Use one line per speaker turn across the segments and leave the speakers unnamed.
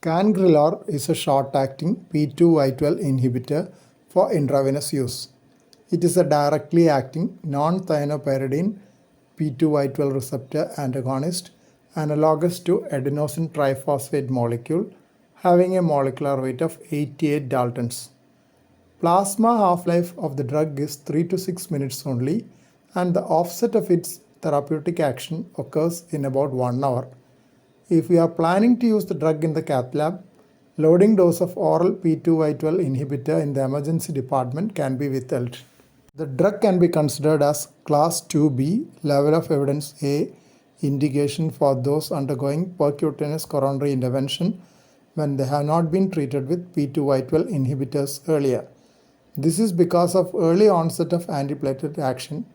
Cangrelor is a short-acting P2Y12 inhibitor for intravenous use. It is a directly acting non-thienopyridine P2Y12 receptor antagonist analogous to adenosine triphosphate molecule having a molecular weight of 88 Daltons. Plasma half-life of the drug is 3 to 6 minutes only, and the offset of its therapeutic action occurs in about 1 hour. If we are planning to use the drug in the cath lab, loading dose of oral P2Y12 inhibitor in the emergency department can be withheld. The drug can be considered as Class IIb level of evidence A indication for those undergoing percutaneous coronary intervention when they have not been treated with P2Y12 inhibitors earlier. This is because of early onset of antiplatelet action.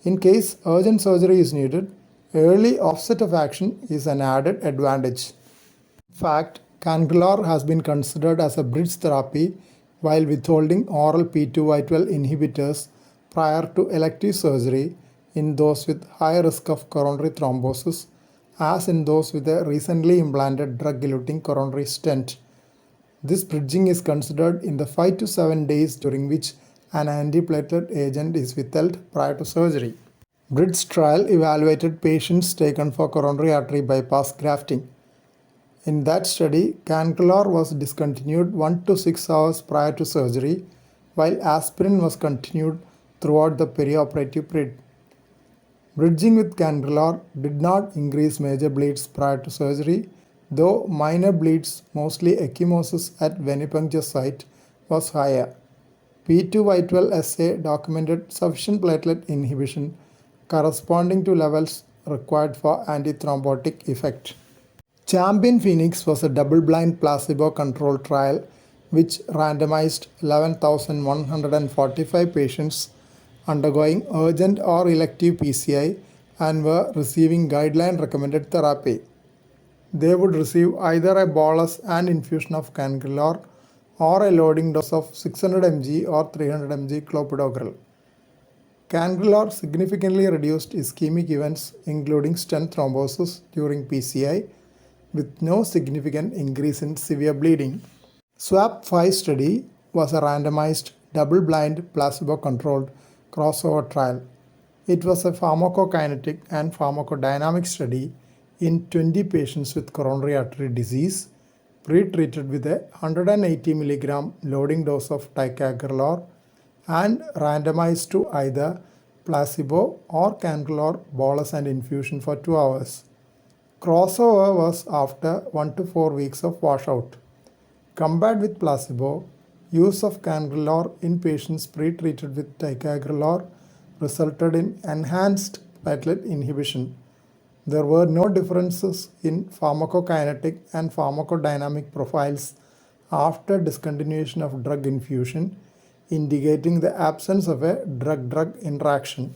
In case urgent surgery is needed, early offset of action is an added advantage. In fact, Cangrelor has been considered as a bridge therapy while withholding oral P2Y12 inhibitors prior to elective surgery in those with high risk of coronary thrombosis, as in those with a recently implanted drug-eluting coronary stent. This bridging is considered in the 5 to 7 days during which an antiplatelet agent is withheld prior to surgery. Bridge trial evaluated patients taken for coronary artery bypass grafting. In that study, Cangrelor was discontinued 1 to 6 hours prior to surgery, while aspirin was continued throughout the perioperative period. Bridging with Cangrelor did not increase major bleeds prior to surgery, though minor bleeds, mostly ecchymosis at venipuncture site, was higher. P2Y12 assay documented sufficient platelet inhibition corresponding to levels required for antithrombotic effect. Champion Phoenix was a double-blind placebo-controlled trial which randomized 11,145 patients undergoing urgent or elective PCI and were receiving guideline-recommended therapy. They would receive either a bolus and infusion of Cangrelor or a loading dose of 600 mg or 300 mg clopidogrel. Cangrelor significantly reduced ischemic events including stent thrombosis during PCI with no significant increase in severe bleeding. SWAP-5 study was a randomized, double-blind, placebo-controlled crossover trial. It was a pharmacokinetic and pharmacodynamic study in 20 patients with coronary artery disease, pre-treated with a 180 mg loading dose of ticagrelor and randomized to either placebo or Cangrelor bolus and infusion for 2 hours. Crossover was after 1 to 4 weeks of washout. Compared with placebo, use of Cangrelor in patients pre-treated with ticagrelor resulted in enhanced platelet inhibition. There were no differences in pharmacokinetic and pharmacodynamic profiles after discontinuation of drug infusion, indicating the absence of a drug-drug interaction.